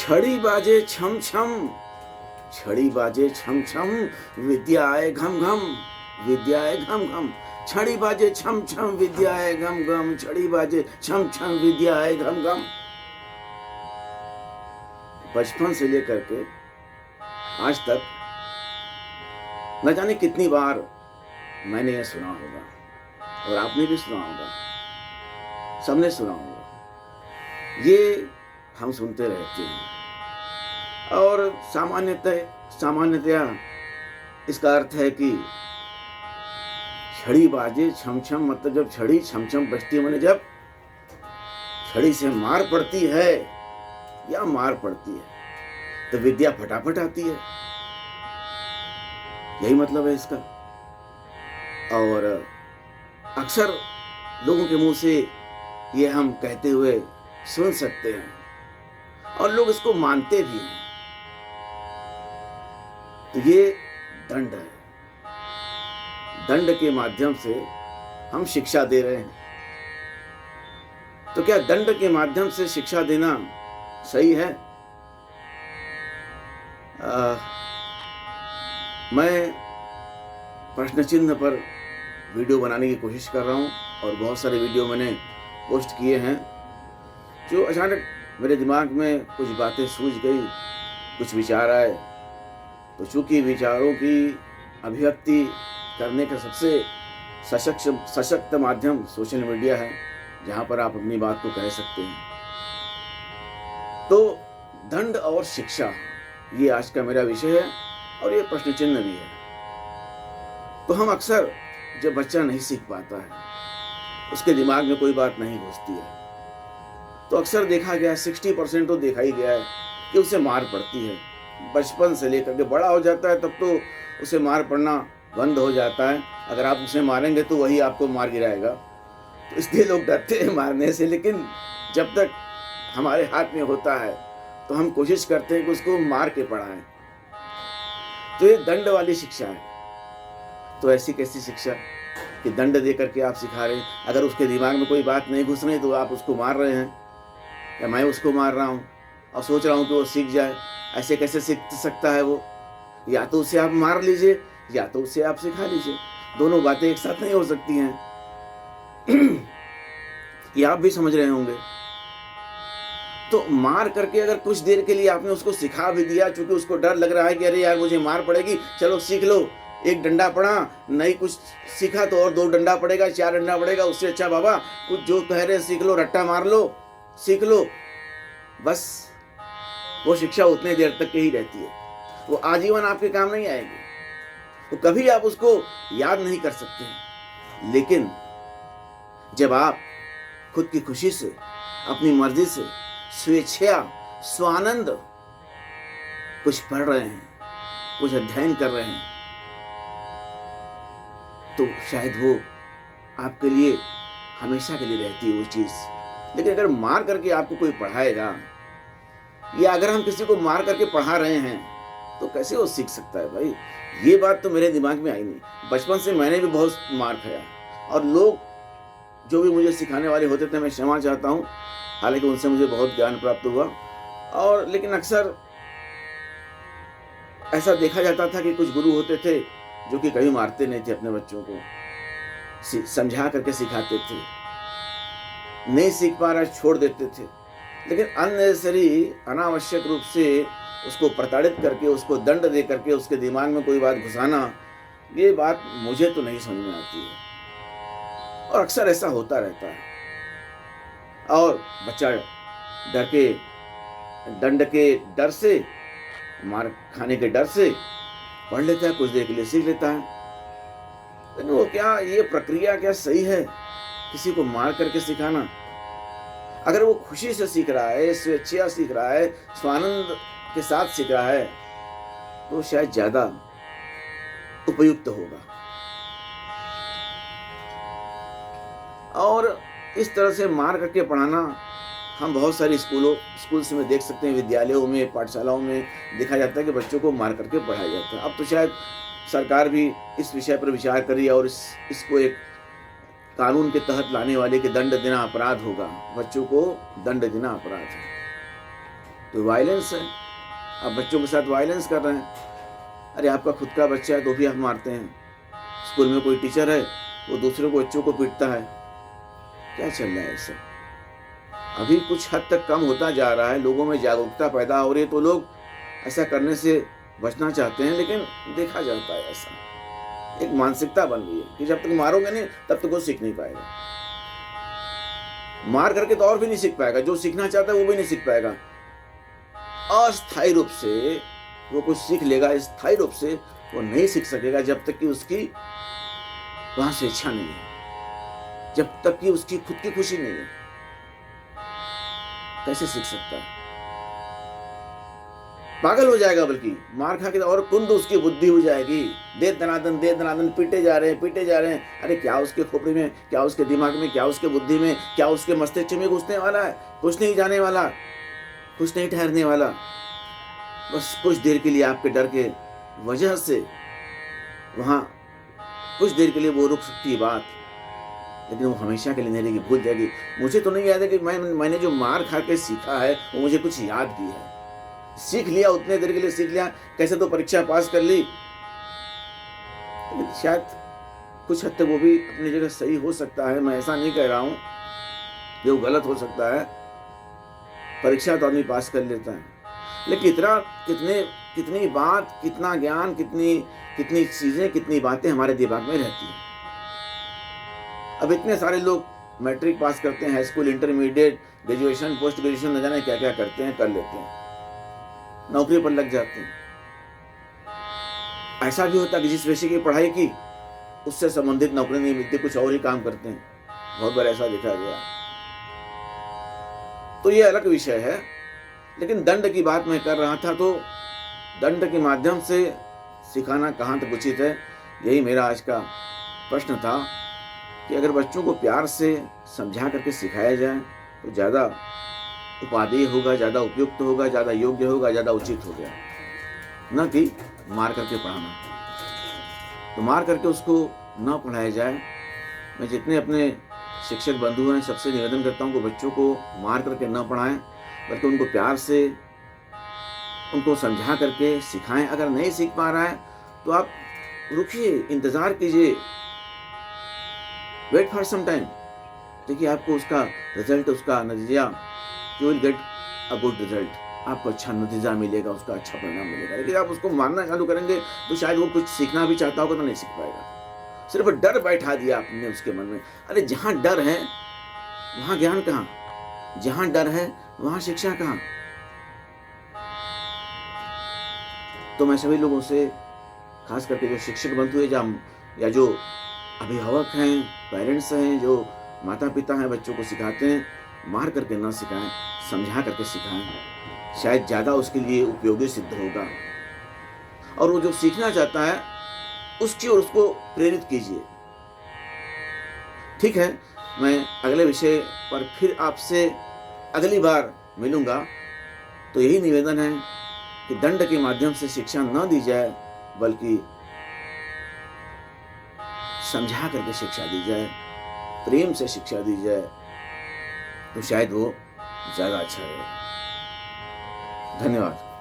छड़ी बाजे छम छम, छड़ी बाजे छम छम, विद्या आए घम घम, विद्या आए घम घम। छड़ी बाजे छम छम, विद्या आए घम घम, छड़ी बाजे छम छम, विद्या आए घम घम। बचपन से लेकर के आज तक न जाने कितनी बार मैंने यह सुना होगा और आपने भी सुना होगा, सबने सुना होगा। ये हम सुनते रहते हैं और सामान्यतया इसका अर्थ है कि छड़ी बाजे छम छम, मतलब जब छड़ी छम छम बजती है, माने जब छड़ी से मार पड़ती है या मार पड़ती है तो विद्या फटाफट आती है, यही मतलब है इसका। और अक्सर लोगों के मुंह से ये हम कहते हुए सुन सकते हैं और लोग इसको मानते भी हैं। तो ये दंड है, दंड के माध्यम से हम शिक्षा दे रहे हैं। तो क्या दंड के माध्यम से शिक्षा देना सही है? मैं प्रश्न चिन्ह पर वीडियो बनाने की कोशिश कर रहा हूं और बहुत सारे वीडियो मैंने पोस्ट किए हैं। जो अचानक मेरे दिमाग में कुछ बातें सूझ गई, कुछ विचार आए, तो चूंकि विचारों की अभिव्यक्ति करने का सबसे सशक्त माध्यम सोशल मीडिया है, जहां पर आप अपनी बात को कह सकते हैं। तो दंड और शिक्षा, ये आज का मेरा विषय है और ये प्रश्न चिन्ह भी है। तो हम अक्सर, जब बच्चा नहीं सीख पाता है, उसके दिमाग में कोई बात नहीं घुसती है, तो अक्सर देखा गया 60% तो देखा ही गया है कि उसे मार पड़ती है। बचपन से लेकर के बड़ा हो जाता है तब तो उसे मार पड़ना बंद हो जाता है। अगर आप उसे मारेंगे तो वही आपको मार गिराएगा, तो इसलिए लोग डरते हैं मारने से। लेकिन जब तक हमारे हाथ में होता है तो हम कोशिश करते हैं कि उसको मार के पढ़ाएं। तो ये दंड वाली शिक्षा है। तो ऐसी कैसी शिक्षा कि दंड दे करके आप सिखा रहे हैं? अगर उसके दिमाग में कोई बात नहीं घुस रही तो आप उसको मार रहे हैं, या मैं उसको मार रहा हूँ और सोच रहा हूँ कि वो सीख जाए। ऐसे कैसे सीख सकता है वो? या तो उसे आप मार लीजिए या तो उसे आप सिखा लीजिए, दोनों बातें एक साथ नहीं हो सकती हैं। ये आप भी समझ रहे होंगे। तो मार करके अगर कुछ देर के लिए आपने उसको सिखा भी दिया, चूंकि उसको डर लग रहा है कि अरे यार मुझे मार पड़ेगी, चलो सीख लो, एक डंडा पड़ा, नहीं कुछ सीखा तो और 2 डंडा पड़ेगा, 4 डंडा पड़ेगा, उससे अच्छा बाबा कुछ जो कह रहे सीख लो, रट्टा मार लो, सीख लो। बस वो शिक्षा उतने देर तक की ही रहती है, वो आजीवन आपके काम नहीं आएगी, तो कभी आप उसको याद नहीं कर सकते हैं। लेकिन जब आप खुद की खुशी से, अपनी मर्जी से, स्वेच्छा, स्वानंद कुछ पढ़ रहे हैं, कुछ अध्ययन कर रहे हैं, तो शायद वो आपके लिए हमेशा के लिए रहती है वो चीज। लेकिन अगर मार करके आपको कोई पढ़ाएगा, या अगर हम किसी को मार करके पढ़ा रहे हैं, तो कैसे वो सीख सकता है भाई? ये बात तो मेरे दिमाग में आई नहीं। बचपन से मैंने भी बहुत मार खाया और लोग जो भी मुझे सिखाने वाले होते थे, मैं क्षमा चाहता हूँ, हालांकि उनसे मुझे बहुत ज्ञान प्राप्त हुआ। और लेकिन अक्सर ऐसा देखा जाता था कि कुछ गुरु होते थे जो कि कभी मारते नहीं थे, अपने बच्चों को समझा करके सिखाते थे। नहीं सीख पा रहा छोड़ देते थे, लेकिन अननेसेसरी, अनावश्यक रूप से उसको प्रताड़ित करके, उसको दंड दे करके उसके दिमाग में कोई बात घुसाना, ये बात मुझे तो नहीं समझ में आती है। और अक्सर ऐसा होता रहता है और बच्चा डर के, दंड के डर से, मार खाने के डर से पढ़ लेता है, कुछ देर के लिए सीख लेता है। लेकिन वो क्या, ये प्रक्रिया क्या सही है किसी को मार करके सिखाना? अगर वो खुशी से सीख रहा है, स्वेच्छा सीख रहा है, स्वानंद के साथ सीख रहा है, तो शायद ज्यादा उपयुक्त होगा। और इस तरह से मार करके पढ़ाना हम बहुत सारे स्कूल्स में देख सकते हैं, विद्यालयों में, पाठशालाओं में देखा जाता है कि बच्चों को मार करके पढ़ाया जाता है। अब तो शायद सरकार भी इस विषय पर विचार करी और इसको एक कानून के तहत लाने वाले के दंड देना अपराध होगा, बच्चों को दंड देना अपराध है। तो वायलेंस है। आप बच्चों के साथ वायलेंस कर रहे हैं। अरे आपका खुद का बच्चा है तो भी आप मारते हैं। स्कूल में कोई टीचर है वो दूसरे को बच्चों को पीटता है। क्या चल रहा है इससे? अभी कुछ हद तक कम होता जा रहा है, लोगों में जागरूकता पैदा हो रही है, तो लोग ऐसा करने से बचना चाहते हैं, लेकिन देखा जाता है ऐसा एक मानसिकता बन गई है कि जब तक मारोगे नहीं तब तक वो सीख नहीं पाएगा। मार करके तो और भी नहीं सीख पाएगा, जो सीखना चाहता है वो भी नहीं सीख पाएगा। अस्थायी रूप से वो कुछ सीख लेगा, स्थायी रूप से वो नहीं सीख सकेगा जब तक कि उसकी वहां से इच्छा नहीं है, जब तक कि उसकी खुद की खुशी नहीं है। कैसे सीख सकता है? पागल हो जाएगा, बल्कि मार खा के और कुंद उसकी बुद्धि हो जाएगी। दे दनादन पीटे जा रहे हैं। अरे क्या उसके खोपड़ी में, क्या उसके दिमाग में, क्या उसके बुद्धि में, क्या उसके मस्तिष्क में घुसने वाला है? कुछ नहीं जाने वाला, कुछ नहीं ठहरने वाला। बस कुछ देर के लिए आपके डर के वजह से वहां कुछ देर के लिए वो रुक सकती है बात, लेकिन वो हमेशा के लिए नहीं रहेगी, भूल जाएगी। मुझे तो नहीं याद है कि मैंने जो मार खा के सीखा है वो मुझे कुछ याद भी है। सीख लिया, उतने देर के लिए सीख लिया, कैसे तो परीक्षा पास कर ली। लेकिन शायद कुछ हद तक वो भी अपनी जगह सही हो सकता है। मैं ऐसा नहीं कह रहा हूं कि वो गलत हो सकता है। परीक्षा तो आदमी पास कर लेता है, लेकिन कितनी बात, कितना ज्ञान, कितनी चीजें, कितनी बातें हमारे दिमाग में रहती हैं। अब इतने सारे लोग मैट्रिक पास करते हैं, high school, intermediate, graduation, post graduation, न जाने क्या क्या करते हैं, कर लेते हैं, नौकरी पर लग जाते हैं। ऐसा भी होता है कि जिस विषय की पढ़ाई की उससे संबंधित नौकरी नहीं मिलती, कुछ और ही काम करते हैं। बहुत बार ऐसा देखा गया। तो ये अलग विषय है, लेकिन दंड की बात मैं कर रहा था, तो दंड के माध्यम से सिखाना कहाँ तक उचित है, यही मेरा आज का प्रश्न था कि अगर बच्चों को प्यार से समझा करके सिखाया जाए तो ज़्यादा उपादेय होगा, ज़्यादा उपयुक्त होगा, ज़्यादा योग्य होगा, ज़्यादा उचित होगा, न कि मार करके पढ़ाना। तो मार करके उसको न पढ़ाया जाए। मैं जितने अपने शिक्षक बंधु हैं सबसे निवेदन करता हूँ कि बच्चों को मार करके न पढ़ाएं, बल्कि उनको प्यार से, उनको समझा करके सिखाएं। अगर नहीं सीख पा रहा है तो आप रुकिए, इंतज़ार कीजिए, वेट फॉर सम टाइम। देखिए आपको उसका रिजल्ट, उसका नतीजा, you will get a good result, आपको अच्छा नतीजा मिलेगा, उसका अच्छा परिणाम मिलेगा। लेकिन आप उसको मारना चालू करेंगे तो शायद वो कुछ सीखना भी चाहता होगा तो नहीं सीख पाएगा। सिर्फ डर बैठा दिया आपने उसके मन में। अरे जहां डर है वहां ज्ञान कहाँ, जहां डर है वहां शिक्षा कहाँ। तो मैं सभी लोगों से, खास करके जो शिक्षक बंधु है या जो अभिभावक हैं, पेरेंट्स हैं, जो माता पिता हैं, बच्चों को सिखाते हैं, मार करके ना सिखाएं, समझा करके सिखाएं। शायद ज़्यादा उसके लिए उपयोगी सिद्ध होगा। और वो जो सीखना चाहता है उसकी ओर उसको प्रेरित कीजिए। ठीक है, मैं अगले विषय पर फिर आपसे अगली बार मिलूंगा। तो यही निवेदन है कि दंड के माध्यम से शिक्षा न दी जाए, बल्कि समझा करके शिक्षा दी जाए, प्रेम से शिक्षा दी जाए, तो शायद वो ज़्यादा अच्छा रहेगा। धन्यवाद।